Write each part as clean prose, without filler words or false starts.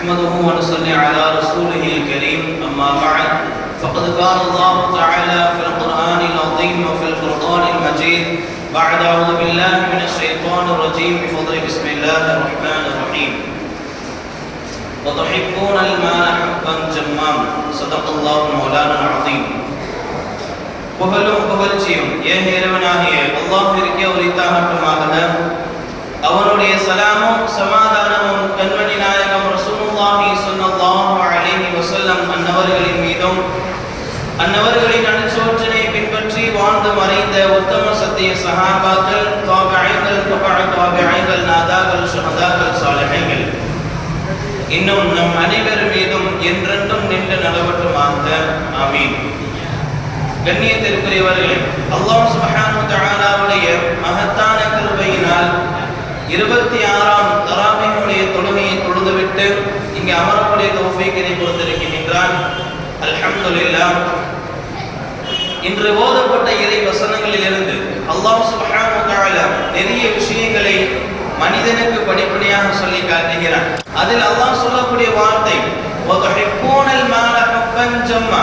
نحمده ونصلي على رسوله الكريم أما بعد فقد قال الله تعالى في القرآن العظيم وفي الفرقان المجيد بعد أعوذ بالله من الشيطان الرجيم بفضل بسم الله الرحمن الرحيم وتحبون المال حبا جما صدق الله مولانا العظيم. புகழும் புகழ்ச்சியும் ஏக இறைவனாகிய அல்லாஹ்விற்கே உரித்தாகட்டுமாக. அவனுடைய சலாமும் சமாதானமும் கண்மணி நாயகம் ரசூலுல்லாஹி ஸல்லல்லாஹு அலைஹி வஸல்லம் அன்னவர்களின் மீதும் அன்னவர்களின் அனுசோற்றனை பின்பற்றி வாழ்ந்து மறைந்த உத்தம சத்திய சஹாபாக்கள், தாபிஈன்கள், தாபிஈன்கள், நாதாக்கள், ஷஹதாக்கள், சாலிஹீன்கள் இன்னும் நம் அனைவர் மீதும் என்றென்றும் நின்று நிலவட்டுமாக. ஆமீன். கண்ணியத்திற்குரியவர்களே, அல்லாஹ் சுப்ஹானஹு வ தஆலாவுடைய மகத்தான கிருபையினால் 26ஆம் தராவீஹுடைய தொழுகையை தொழுதுவிட்டு இங்கே அமரக்கூடிய தௌஃபீக்கினை கொடுத்திருக்கின்றான். அல்ஹம்துலில்லாஹ். இன்று ஓதப்பட்ட இறை வசனங்களிலிருந்து அல்லாஹ் சுப்ஹானஹு வ தஆலா நிறைய விஷயங்களை மனிதனுக்கு படிப்படியாக சொல்லி காட்டுகிறான். அதில் அல்லாஹ் சொல்லக்கூடிய வார்த்தை வதுஹிப்பூனல் மால ஹப்பன் ஜம்மா,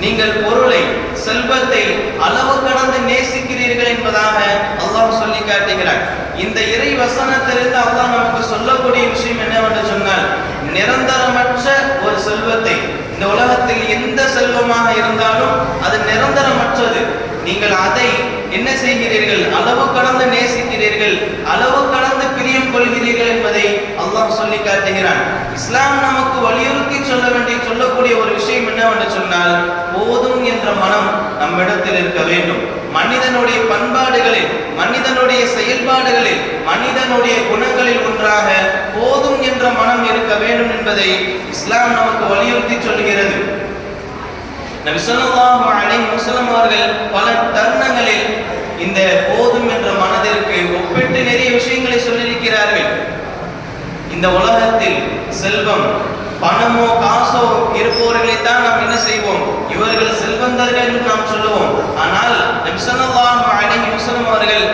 நீங்கள் பொருளை, செல்வத்தை அளவு கடந்து நேசிக்கிறீர்கள் என்பதாக அல்லாஹ் சொல்லி காட்டுகிறார். இந்த இறை வசனத்திலிருந்து அல்லாஹ் நமக்கு சொல்லக்கூடிய விஷயம் என்னவென்று சொன்னால், நிரந்தரமற்ற ஒரு செல்வத்தை, இந்த உலகத்தில் எந்த செல்வமாக இருந்தாலும் அது நிரந்தரமற்றது. நீங்கள் அதை என்ன செய்கிறீர்கள்? அளவு கடந்து நேசிக்கிறீர்கள், அளவு கடந்து பிரியம் கொள்கிறீர்கள் என்பதை அல்லாஹ் சொல்லி காட்டுகிறான். இஸ்லாம் நமக்கு வலியுறுத்தி சொல்லக்கூடிய ஒரு விஷயம் என்னவென்று சொன்னால், போதும் என்ற மனம் நம்மிடத்தில் இருக்க வேண்டும். மனிதனுடைய பண்பாடுகளில், மனிதனுடைய செயல்பாடுகளில், மனிதனுடைய குணங்களில் ஒன்றாக போதும் என்ற மனம் இருக்க வேண்டும் என்பதை இஸ்லாம் நமக்கு வலியுறுத்தி சொல்கிறது. நபி ஸல்லல்லாஹு அலைஹி வஸல்லம் அவர்கள் பல தருணங்களில் இந்த போதும் என்ற மனதிற்கு ஒப்பிட்டு நிறைய விஷயங்களை சொல்லியிருக்கிறார்கள். இந்த உலகத்தில் செல்வம், பணமோ காசோ இருப்பவர்களை தான் நாம் என்ன செய்வோம்? இவர்கள் செல்வந்தர்கள் என்று நாம் சொல்லுவோம். ஆனால் நபி ஸல்லல்லாஹு அலைஹி வஸல்லம் அவர்கள்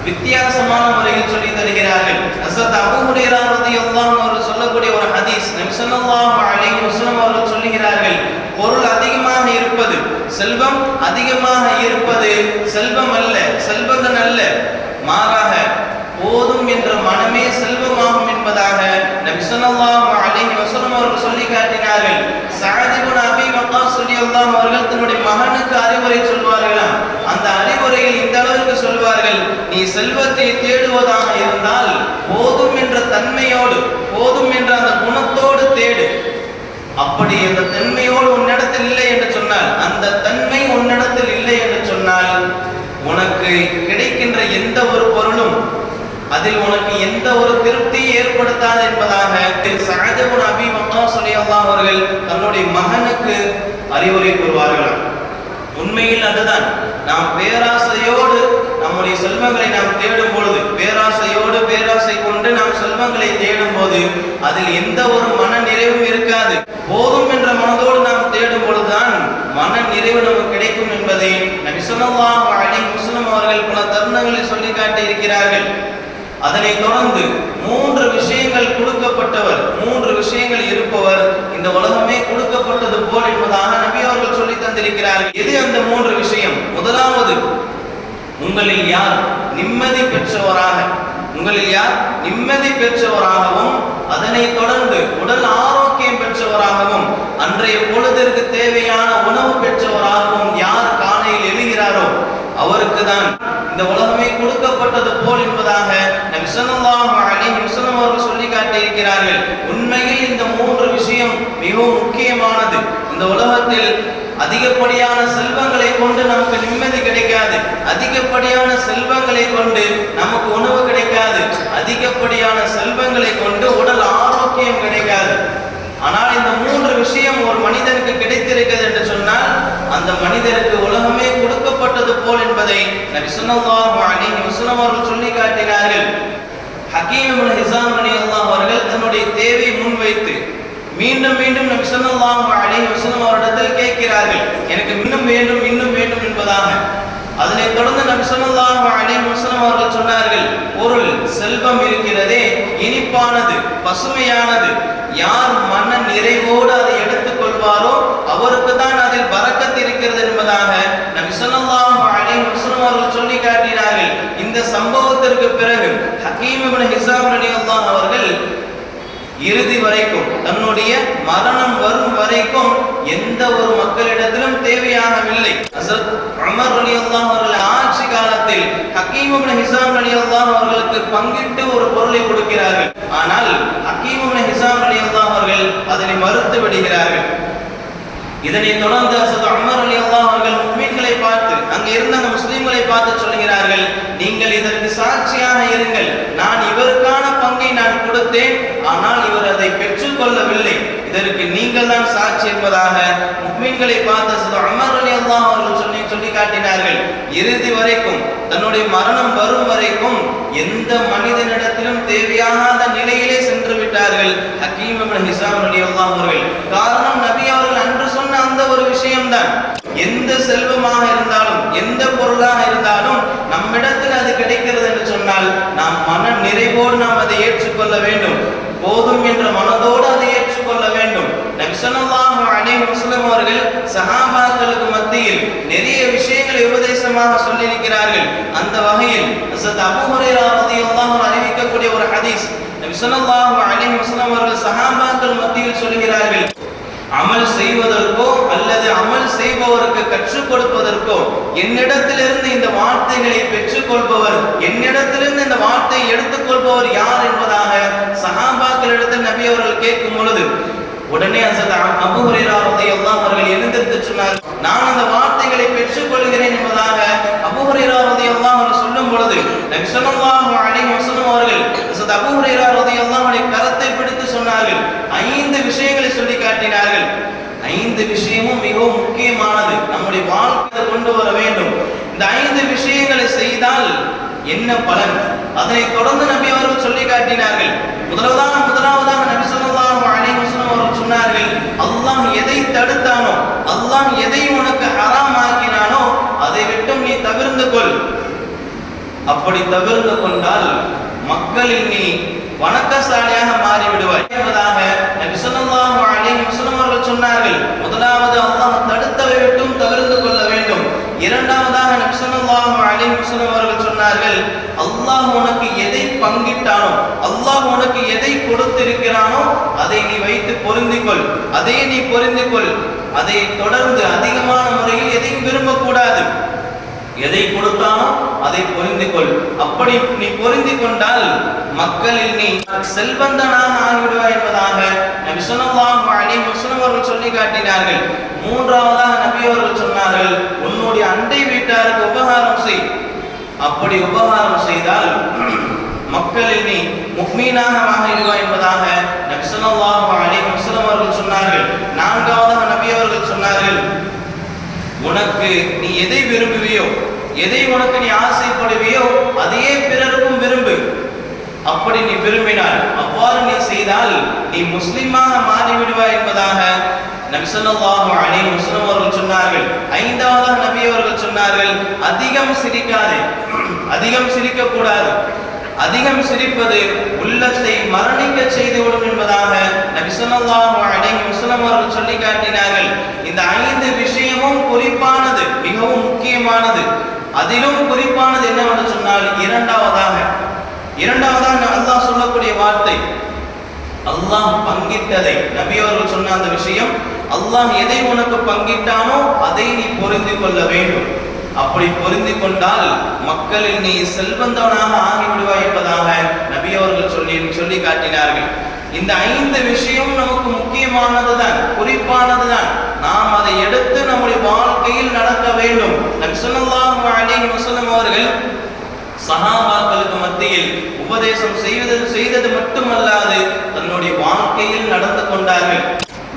வித்தியாசமான முறையில் சொல்லி தருகிறார்கள். ஹஸரத் அபூ ஹுரைரா রাদিয়াল্লাহு அன்ஹு அவர்கள் சொல்லக்கூடிய ஒரு ஹதீஸ், நபி ஸல்லல்லாஹு அலைஹி வஸல்லம் அவர்கள் சொல்லுகிறார்கள், பொருள் அதிகமாக இருப்பது, செல்வம் அதிகமாக இருப்பது செல்வம் அல்ல, செல்வந்தன் அல்ல, மாறாக போதும் என்ற மனமே செல்வமாகும் என்பதாக நபி ஸல்லல்லாஹு அலைஹி வஸல்லம் அவர்கள் சொல்லி காட்டினார்கள். சஅத் இப்னு அபீ வக்காஸ் রাদিয়াল্লাহு அவர்கள் தன்னுடைய மகனுக்கு அறிவுரை சொல்வார்களாம். அந்த அறிவுரையில் இந்த அளவுக்கு சொல்வார்கள், நீ செல்வத்தை தேடுவதாக இருந்தால் போதும் என்ற தன்மையோடு, போதும் என்ற அந்த குணத்தோடு தேடு. அப்படி அந்த தன்மையோடு உன்னிடத்தில் இல்லை என்று சொன்னால், அந்த தன்மை உன்னிடத்தில் இல்லை என்று சொன்னால், உனக்கு கிடைக்கின்ற எந்த ஒரு பொருளும் அதில் உனக்கு எந்த ஒரு திருப்தியை ஏற்படுத்தாது என்பதாக சஅத் இப்னு அபீ வக்காஸ் রাদিয়াল্লাহு அவர்கள் தன்னுடைய மகனுக்கு அறிவுரை கூறுவார்களாம். உண்மையில் அதுதான். நாம் பேராசையோடு நம்முடைய செல்வங்களை நாம் தேடும் பொழுது, பேராசையோடு பேராசை கொண்டு நாம் செல்வங்களை தேடும் போது அதில் எந்த ஒரு மன நிறைவும் இருக்காது. போதும் என்ற மனதோடு நாம் தேடும் பொழுதுதான் மன நிறைவு நமக்கு கிடைக்கும் என்பதை நபி ஸல்லல்லாஹு அலைஹி வஸல்லம் அவர்கள் பல தருணங்களில் சொல்லி காட்டி இருக்கிறார்கள். அதனை தொடர்ந்து 3 விஷயங்கள் கொடுக்கப்பட்டவர், 3 விஷயங்கள் இருப்பவர் இந்த உலகமே கொடுக்கப்பட்டது போல் என்பதாக நபி அவர்கள் சொல்லி தந்திருக்கிறார்கள். எது அந்த 3 விஷயம்? முதலாவது, உங்களில் யார் நிம்மதி பெற்றவராக, உங்களில் யார் நிம்மதி பெற்றவராகவும், அதனை தொடர்ந்து உடல் ஆரோக்கியம் பெற்றவராகவும், அன்றைய பொழுதிற்கு தேவையான உணவு பெற்றவராகவும் யார் காலையில் எழுகிறாரோ அவருக்கு தான் இந்த உலகமே கொடுக்கப்பட்டது போல் என்பதாக நபி ஸல்லல்லாஹு அலைஹி வஸல்லம் அவர்கள் சொல்லி காட்டியிருக்கிறார்கள். உண்மையில் இந்த 3 விஷயம் மிகவும் முக்கியமானது. இந்த உலகத்தில் அதிகப்படியான செல்வங்களை கொண்டு நமக்கு நிம்மதி கிடைக்காது, அதிகப்படியான செல்வங்களை கொண்டு நமக்கு உணவு கிடைக்காது, அதிகப்படியான செல்வங்களை கொண்டு உடல் ஆரோக்கியம் கிடைக்காது. ஆனால் இந்த 3 விஷயம் ஒரு மனிதனுக்கு கிடைத்திருக்கிறது என்று சொன்னால், அந்த மனிதருக்கு உலகமே கொடுக்கப்பட்டது போல் என்பதை நபி ஸல்லல்லாஹு அலைஹி வஸல்லம் அவர்கள் சொல்லி காட்டினார்கள். ஹக்கீம் இப்னு ஹிஸாம் রাদিয়াল্লাহு அவர்கள் தன்னுடைய தேவையை முன்வைத்து மீண்டும் மீண்டும் நபி ஸல்லல்லாஹு அலைஹி வஸல்லம் அவரிடத்தில் கேட்கிறார்கள், எனக்கு இன்னும் வேண்டும், இன்னும் வேண்டும் என்பதாக. அதனைத் தொடர்ந்து நபி ஸல்லல்லாஹு அலைஹி வஸல்லம் அவர்கள் சொன்னார்கள், பொருள் செல்வம் இருக்கிறதே இனிப்பானது, பசுமையானது. யார் மன நிறைவோடு அதை எடுத்துக் கொள்வாரோ அவருக்கு தான் அதில் பரக்கத் இருக்கிறது என்பதாக நபி ஸல்லல்லாஹு அலைஹி வஸல்லம் அவர்கள் சொல்லி காட்டினார்கள். இந்த சம்பவத்திற்கு பிறகு ஹக்கீம் இப்னு ஹிஸாம் ரலியல்லாஹு அவர்கள் இறுதி வரைக்கும், தன்னுடைய மரணம் வரும் வரைக்கும் எந்த ஒரு மக்களிடத்திலும் தேவையாகவில்லை. ஹஸரத் உமர் ரலியல்லாஹு அவர்கள் ஆட்சி காலத்தில் ஹக்கீம் இப்னு ஹிஸாம் ரலியல்லாஹு அவர்களுக்கு பங்கிட்டு ஒரு பொருளை கொடுக்கிறார்கள். ஆனால் ஹக்கீம் இப்னு ஹிஸாம் ரலியல்லாஹு அவர்கள் அதனை மறுத்து விடுகிறார்கள். இதனைத் தொடர்ந்து ஹஸரத் உமர் ரலியல்லாஹு அவர்கள் முஃமின்களை பார்த்து, அங்கே இருந்த அந்த முஸ்லிம்களை பார்த்து சொல்கிறார்கள், நீங்கள் இதற்கு சாட்சியாக இருங்கள். நான் இவருக்கான பங்கை நான் கொடுத்தேன், ஆனால் இவர் அதை பெற்றுக் கொள்ளவில்லை. இதற்கு நீங்கள் தான் சாட்சி என்பதாக முஃமின்களை பார்த்து ஹஸரத் உமர் ரலியல்லாஹு அவர்கள் சொல்லி காட்டினார்கள். இறுதி வரைக்கும், தன்னுடைய மரணம் வரும் வரைக்கும் எந்த மனிதனிடத்திலும் தேவையாகாத நிலையிலே சென்று விட்டார்கள் ஹக்கீம் இப்னு ஹிஸாம் ரலியல்லாஹு அவர்கள். காரணம், நபி அவர்கள் அன்று சொன்ன அந்த ஒரு விஷயம்தான். எந்த செல்வமாக இருந்தாலும், எந்த பொருளாக இருந்தாலும் நம்மிடத்தில் அது கிடைக்கிறது என்று சொன்னால் நாம் மன நிறைவோடு நாம் அதை ஏற்றுக்கொள்ள வேண்டும். போதும் என்ற மனதோடு அதை ஏற்றுக்கொள்ள வேண்டும். நபி ஸல்லல்லாஹு அலைஹி வஸல்லம் அவர்கள் சஹாபாக்களுக்கு மத்தியில் நிறைய விஷயங்களை உபதேசமாக சொல்லியிருக்கிறார்கள். அந்த வகையில் ஹஸரத் அபூ ஹுரைரா ரலியல்லாஹு அன்ஹு அறிவிக்கக்கூடிய ஒரு ஹதீஸ், நபி ஸல்லல்லாஹு அலைஹி வஸல்லம் அவர்கள் சஹாபாக்கள் மத்தியில் சொல்கிறார்கள், அமல் செய்வதற்கோ அல்லது அமல் செய்பவருக்கு கற்றுக் கொடுப்பதற்கோ என்னிடத்திலிருந்து இந்த வார்த்தைகளை பெற்றுக் கொள்பவர், என்னிடத்திலிருந்து இந்த வார்த்தையை எடுத்துக்கொள்பவர் யார் என்பதாக சஹாபாக்களிடத்தில் நபி அவர்கள் கேட்கும் பொழுது உடனே ஹஸரத் அபூ ஹுரைரா ரலியல்லாஹு அவர்கள் எழுந்திருந்து சொன்னார், நான் அந்த வார்த்தைகளை பெற்றுக் கொள்கிறேன் என்பதாக அபூ ஹுரைரா ரலியல்லாஹு அவர்கள் சொல்லும் பொழுது நபி ஸல்லல்லாஹு அலைஹி வஸல்லம் அவர்கள் ஹஸரத் அபூ ஹுரைரா ரலியல்லாஹு அவருடைய கரத்தை பிடித்து சொன்னார்கள், 5 விஷயங்களை சொல்லி காட்டினார்கள். 5 விஷயமும் மிகவும் முக்கியமானது, நம்முடைய வாழ்க்கையில் கொண்டு வர வேண்டும். இந்த 5 விஷயங்களை செய்தால் என்ன பலன், அதனை தொடர்ந்து நபி அவர்கள் சொல்லி காட்டினார்கள். முதலாவதாக நபி ஸல்லல்லாஹு அலைஹி வஸல்லம் அவர்கள் சொன்னார்கள், அல்லாஹ் எதை தடுத்தானோ, அல்லாஹ் எதை உனக்கு ஹராம் ஆக்கினானோ அதை விட்டும் நீ தவிர்ந்து கொள். அப்படி தவிர்ந்து கொண்டால் மக்களில் நீ வணக்கசாலியாக மாறிவிடுவாய் என்பதாக நபி ஸல்லல்லாஹு அலைஹி வஸல்லம் அவர்கள் சொன்னார்கள். முதலாவது, அல்லாஹ் தடுத்தவை விட்டும் தவிர்த்து கொள்ள வேண்டும். இரண்டாவதாக நபி ஸல்லல்லாஹு அலைஹி வஸல்லம் அவர்கள் சொன்னார்கள், அல்லாஹ் உனக்கு எதை பங்கிட்டானோ, அல்லாஹ் உனக்கு எதை கொடுத்திருக்கிறானோ அதை நீ வைத்து பொருந்திக்கொள், அதை நீ பொருந்திக்கொள். அதை தொடர்ந்து அதிகமான முறையில் எதையும் விரும்பக்கூடாது. எதை கொடுத்தானோ அதை பொருந்திக்கொள். அப்படி நீ பொருந்தி கொண்டால் மக்களில் நீ செல்வந்தனாக ஆகிவிடுவாய் என்பதாக நபி ஸல்லல்லாஹு அலைஹி வஸல்லம் அவர்கள் சொல்லி காட்டினார்கள். மூன்றாவதாக நபி அவர்கள் சொன்னார்கள், உன்னுடைய அண்டை வீட்டாருக்கு உபகாரம் செய். அப்படி உபகாரம் செய்தால் மக்களில் நீ முஃமினாக ஆகிவிடுவாய் என்பதாக நபி ஸல்லல்லாஹு அலைஹி வஸல்லம் அவர்கள் சொன்னார்கள். நான்காவதாக நபி அவர்கள் சொன்னார்கள், உனக்கு நீ எதை விரும்புவியோ, எதை உனக்கு நீ ஆசைப்படுவியோ அதையே பிறருக்கும் விரும்பு. அப்படி நீ விரும்பினால், அவ்வாறு நீ செய்தால் நீ முஸ்லிமாக மாறிவிடுவாய் என்பதாக நபி ஸல்லல்லாஹு அலைஹி வஸல்லம் அவர்கள் சொன்னார்கள். ஐந்தாவதாக நபி அவர்கள் சொன்னார்கள், அதிகம் சிரிக்காதே, அதிகம் சிரிக்க கூடாது. அதிகம் சிரிப்பது உள்ளத்தை மரணிக்க செய்துவிடும் என்பதாக நபி ஸல்லல்லாஹு அலைஹி வஸல்லம் அவர்கள் சொல்லி காட்டினார்கள். இந்த 5 விஷயமும் குறிப்பானது, மிகவும் முக்கியமானது. அதிலும் குறிப்பானது என்னவென்று சொன்னால், இரண்டாவதாக அல்லாஹ் சொல்லக்கூடிய வார்த்தை, அல்லாஹ் பங்கிட்டதை, நபி அவர்கள் சொன்ன அந்த விஷயம், அல்லாஹ் எதை உனக்கு பங்கிட்டானோ அதை நீ பொருந்தி கொள்ள வேண்டும். அப்படி பொருந்தி கொண்டால் மக்களில் நீ செல்வந்தவனாக ஆகிவிடுவாய் என்பதாக நபி அவர்கள் சொல்லி காட்டினார்கள். இந்த 5 விஷயம் நமக்கு முக்கியமானதுதான், குறிப்பானதுதான். நாம் அதை எடுத்து நம்முடைய வாழ்க்கையில் நடக்க வேண்டும். நபி ஸல்லல்லாஹு அலைஹி வஸல்லம் அவர்கள் சஹாபாக்களுக்கு மத்தியில் உபதேசம் செய்தது மட்டுமல்லாது தன்னுடைய வாழ்க்கையில் நடந்து கொண்டார்கள்.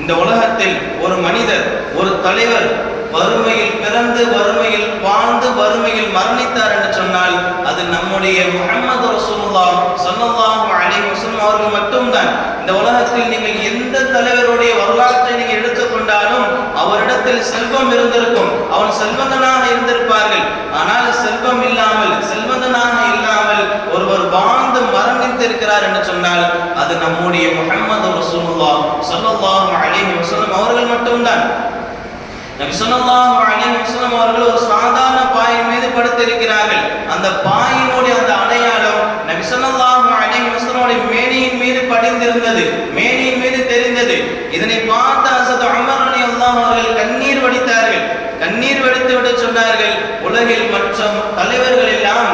இந்த உலகத்தில் ஒரு மனிதர், ஒரு தலைவர் வறுமையில் பிறந்து, வறுமையில் வாழ்ந்து, வறுமையில் மரணித்தார் என்று சொன்னால் அது நம்முடைய முஹம்மது ரசூலுல்லாஹ் ஸல்லல்லாஹு அலைஹி வஸல்லம் அவர்கள் மட்டும்தான். இந்த இந்த உலகத்தில் நீங்கள் எந்த தலைவருடைய வரலாற்றை நீங்கள் எடுத்துக்கொண்டாலும் அவரிடத்தில் செல்வம் இருந்திருக்கும், அவன் செல்வந்தனாக இருந்திருப்பார்கள். ஆனால் செல்வந்தனாக இல்லாமல் ஒருவர் வாழ்ந்து மரணித்து இருக்கிறார் என்று சொன்னால் அது நம்முடைய முஹம்மது ரசூலுல்லாஹ் ஸல்லல்லாஹு அலைஹி வஸல்லம் அவர்கள் மட்டும்தான். நபி ஸல்லல்லாஹு அலைஹி வஸல்லம் அவர்கள் ஒரு சாதாரண பாயின் மீது படுத்திருக்கிறார்கள். அந்த பாயினுடைய அந்த அடையாளம் நபி ஸல்லல்லாஹு அலைஹி வஸல்லம் மேனியின் மீது படிந்திருந்தது, மேனியின் மீது தெரிந்தது. இதனை பார்த்த ஹஸரத் உமர் ரலியல்லாஹு அவர்கள் கண்ணீர் வடித்தார்கள். கண்ணீர் வடித்துவிட்டு சொன்னார்கள், உலகில் மற்ற தலைவர்கள் எல்லாம்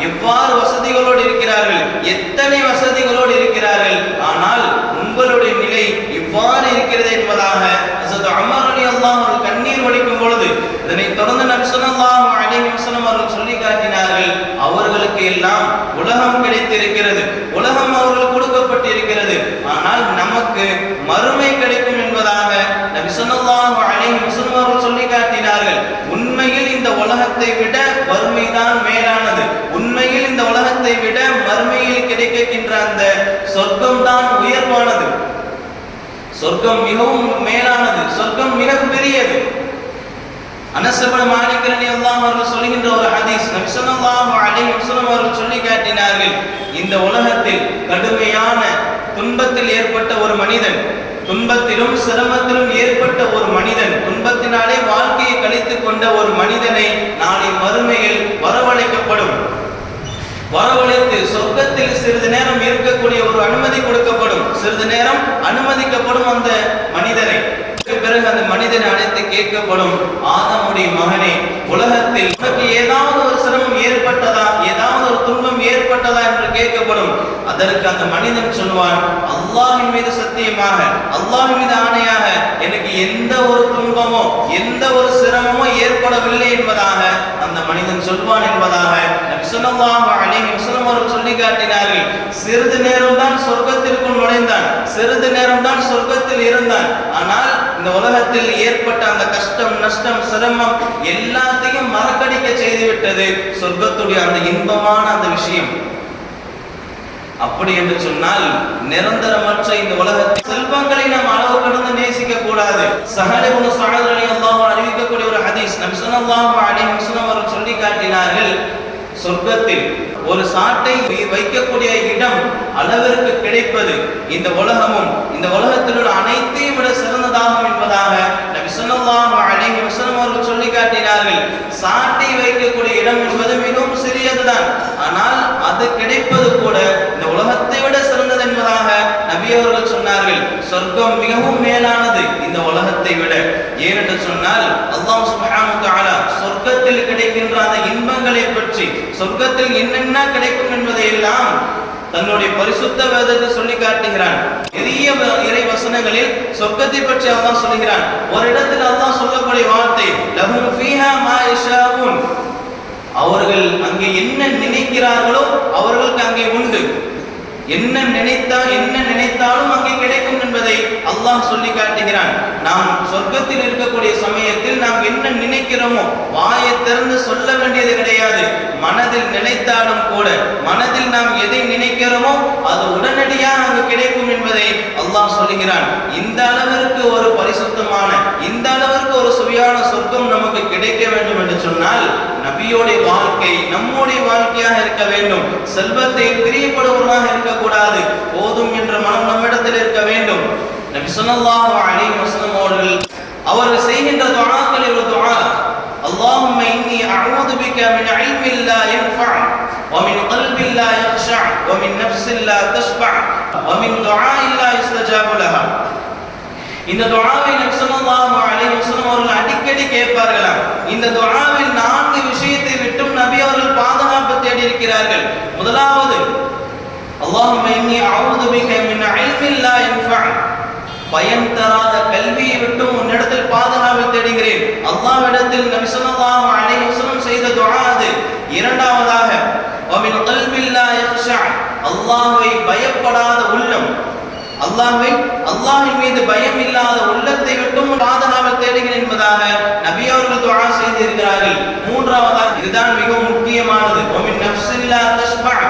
எவ்வாறு வசதிகளோடு இருக்கிறார்கள், எத்தனை வசதிகளோடு இருக்கிறார்கள், ஆனால் உங்களுடைய நிலை இவ்வாறு இருக்கிறது என்பதாக ஹஸரத் உமர் ரலியல்லாஹு அவர்கள் கண்ணீர் வடிக்கும் பொழுது இதனை தொடர்ந்து நபி ஸல்லல்லாஹு அலைஹி வஸல்லம் அவர்கள் சொல்லி காட்டினார்கள், அவர்களுக்கு எல்லாம் உலகம் கிடைத்திருக்கிறது, உலகம் அவர்களுக்கு கொடுக்கப்பட்டிருக்கிறது, ஆனால் நமக்கு மறுமை கிடைக்கும் என்பதாக நபி ஸல்லல்லாஹு அலைஹி வஸல்லம் அவர்கள் சொல்லி காட்டினார்கள். உண்மையில் இந்த உலகத்தை விட வறுமைதான் மேலானது, உண்மையில் இந்த உலகத்தை விட மறுமையில் கிடைக்கின்ற அந்த சொர்க்கம் தான் உயர்வானது, சொர்க்கம் மிகவும் மேலானது, சொர்க்கம் மிக பெரியது. அனஸ் இப்னு மாலிக் ரலியல்லாஹு அவர்கள் சொல்கின்ற ஒரு ஹதீஸ், நபி ஸல்லல்லாஹு அலைஹி வஸல்லம் அவர்கள் சொல்லி காட்டினார்கள், இந்த உலகத்தில் கடுமையான துன்பத்தில் ஏற்பட்ட ஒரு மனிதன், துன்பத்திலும் சிரமத்திலும் ஏற்பட்ட ஒரு மனிதன், துன்பத்தினாலே வாழ்க்கையை கழித்துக் கொண்ட ஒரு மனிதனை நாளை மறுமையில் வரவழைக்கப்படும். வரவழைத்து சொர்க்கத்தில் சிறிது நேரம் இருக்கக்கூடிய ஒரு அனுமதி கொடுக்கப்படும், சிறிது நேரம் அனுமதிக்கப்படும். அந்த மனிதனை பிறகு அந்த மனிதனை அழைத்து கேட்கப்படும், ஆதமுடைய மகனே, உலகத்தில் உனக்கு ஏதாவது ஒரு சிரமம் ஏற்பட்டதா, ஏதாவது ஒரு துன்பம் ஏற்பட்டதா என்று கேட்கப்படும். அதற்கு அந்த மனிதன் சொல்வான், அல்லாஹ்வின் மீது சத்தியமாக, அல்லாஹ்வின் மீது ஆணையாக எனக்கு எந்த ஒரு துன்பமோ எந்த ஒரு சிரமமோ ஏற்படவில்லை என்பதாக அந்த மனிதன் சொல்வான் என்பதாக நபி ஸல்லல்லாஹு அலைஹி வஸல்லம் அவர்கள் சொல்லி காட்டினார்கள். சிறிது நேரம் தான் சொர்க்கத்திற்குள் நுழைந்தான், சிறிது நேரம் தான் சொர்க்கத்தில் இருந்தான். ஆனால் இந்த உலகத்தில் ஏற்பட்ட அந்த கஷ்டம், நஷ்டம், சிரமம் எல்லாத்தையும் மறக்கடிக்க செய்துவிட்டது சொர்க்கத்துடைய அந்த இன்பமான அந்த விஷயம். அப்படி என்று சொன்னால் நிரந்தரமற்ற இந்த உலகத்தில் செல்வங்களை நாம் அளவு கடந்து நேசிக்க கூடாது. ஸஹல் இப்னு ஸஅத் ரலியல்லாஹு அன்ஹு அறிவிக்கக்கூடிய ஒரு ஹதீஸ், நபி ஸல்லல்லாஹு அலைஹி வஸல்லம் அவர்கள் சொல்லி காட்டினார்கள், சொர்க்கத்தில் ஒரு சாட்டை வைக்கக்கூடிய இடம் அளவிற்கு கிடைப்பது இந்த உலகமும் இந்த உலகத்தில் உள்ள அனைத்தையும் விட சிறந்ததாகும் என்பதாக நபி ஸல்லல்லாஹு அலைஹி வஸல்லம் அவர்கள் சொல்லி காட்டினார்கள். சாட்டை வைக்கக்கூடிய இடம் என்பது மிகவும் சிறியதுதான், ஆனால் அது கிடைப்பது கூட இந்த உலகத்தை விட சிறந்தது என்பதாக நபி அவர்கள் சொன்னார்கள். சொர்க்கம் மிகவும் மேலானது இந்த உலகத்தை விட. ஏனென்று சொன்னால் அல்லாஹ் சுப்ஹானஹு வ தஆலா சொர்க்கத்தில் கிடைக்கின்ற அந்த இன்பங்களை பற்றி, சொர்க்கத்தில் என்னென்ன கிடைக்கும் என்பதை எல்லாம் தன்னுடைய பரிசுத்த வேதத்தை சொல்லி காட்டுகிறான். பெரிய இறை வசனங்களில் சொர்க்கத்தை பற்றி அல்லாஹ் சொல்கிறான். ஒரு இடத்தில் அல்லாஹ் சொல்லக்கூடிய வார்த்தை, லஹும் ஃபீஹா மா யஷாஊன், அவர்கள் அங்கே என்ன நினைக்கிறார்களோ அவர்களுக்கு அங்கே உண்டு, என்ன நினைத்தாலும் அங்கே கிடைக்கும் என்பதை அல்லாஹ் சொல்லி காட்டுகிறான். நாம் சொர்க்கத்தில் இருக்கக்கூடிய சமயத்தில் நாம் என்ன நினைக்கிறோமோ வாயை திறந்து சொல்ல வேண்டியது கிடையாது. மனதில் நினைத்தாலும் கூட, மனதில் நாம் எதை நினைக்கிறோமோ அது உடனடியாக அங்கு கிடைக்கும் என்பதை அல்லாஹ் சொல்லுகிறான். இந்த அளவிற்கு ஒரு பரிசுத்தமான, இந்த அளவிற்கு ஒரு சுவையான சொர்க்கம் நமக்கு கிடைக்க வேண்டும் என்று சொன்னால் நபியோடைய வாழ்க்கை நம்முடைய வாழ்க்கையாக இருக்க வேண்டும். செல்வத்தை பிரியப்படுவதாக இருக்கக்கூடாது, போதும் என்ற மனம் நம்மிடத்தில் இருக்க வேண்டும். நபி ஸல்லல்லாஹு அலைஹி வஸல்லம் அவர்கள் செய்கின்ற துஆக்களில் ஒரு துஆ, அல்லாஹும்ம இன்னி அஊது பிக மின் இல்மின் லா யன்ஃபஅ வ மின் கல்பின் லா யக்ஷஅ வ மின் நஃப்ஸின் லா தஷ்பஅ வ மின் துஆஇன் லா யுஸ்தஜாபு லஹா. இந்த துஆவை நபி ஸல்லல்லாஹு அலைஹி வஸல்லம் அவர்கள் அடிக்கடி கேட்பார்களாம். இந்த துஆவில் 4 விஷயத்தை விட்டும் நபி அவர்கள் பாதுகாப்பு தேடி இருக்கிறார்கள். முதலாவது, அல்லாஹும்ம இன்னி அஊது பிக மின் இல்மின் லா யன்ஃபஅ, பயன் தராத கல்வியை விட்டும் உன்னிடத்தில் பாதுகாப்பு தேடுகிறேன். அல்லாஹ்விடத்தில் நபி ஸல்லல்லாஹு அலைஹி வஸல்லம் செய்த துஆ அது. இரண்டாவதாக, வ மின் கல்பின் லா யக்ஷஅ, அல்லாஹ்வை பயப்படாத உள்ளம், அல்லாஹ்வின் மீது பயம் இல்லாத உள்ளத்தை விட்டும் பாதுகாப்பு தேடுகிறேன் என்பதாக நபி அவர்கள் துஆ செய்திருக்கிறார்கள். மூன்றாவதாக, இதுதான் மிகவும் முக்கியமானது, வ மின் நஃப்ஸின் லா தஷ்பஅ,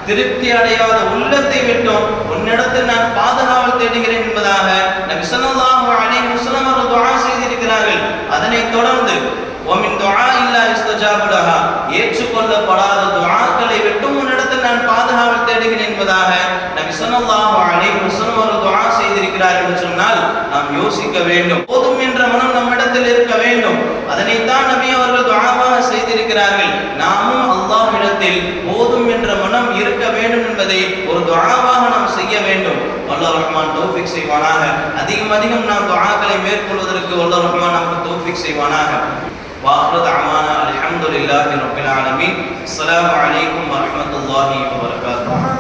திருப்தி அடையாத உள்ளத்தை விட்டும் உன்னிடத்தில் நான் பாதுகாப்பு தேடுகிறேன் என்பதாக நபி ஸல்லல்லாஹு அலைஹி வஸல்லம் அவர்கள் துஆ செய்திருக்கிறார்கள். அதனைத் தொடர்ந்து வமின் துஆ இல்லா யுஸ்தஜாபு லஹா, ஏற்றுக்கொள்ளப்படாத துஆக்களை விட்டும் உன்னிடத்தில் நான் பாதுகாவல் தேடுகிறேன் என்பதாக நபி ஸல்லல்லாஹு அலைஹி வஸல்லம் அவர்கள் துஆ செய்திருக்கிறார்கள் என்று சொன்னால் நாம் யோசிக்க வேண்டும். போதும் என்ற மனம் நம்மிடத்தில் இருக்க வேண்டும். அதனைத்தான் நபி அவர்கள் துஆவாக செய்திருக்கிறார்கள். நாமும் அல்லாஹ்விடத்தில் போதும் என்ற மனம் இருக்க வேண்டும் என்பதை ஒரு துஆவாக நாம் செய்ய வேண்டும். வல்லர் ரஹ்மான் தௌஃபீக் செய்வானாக. அதிகம் நாம் துஆக்களை மேற்கொள்வதற்கு வல்லர் ரஹ்மான் நமக்கு தௌஃபீக் செய்வானாக. வாஹிரு தஅவானா அல்ஹம்துலில்லாஹி ரப்பில் ஆலமீன். அஸ்ஸலாமு அலைக்கும் வரஹ்மத்துல்லாஹி வபரகாத்துஹு.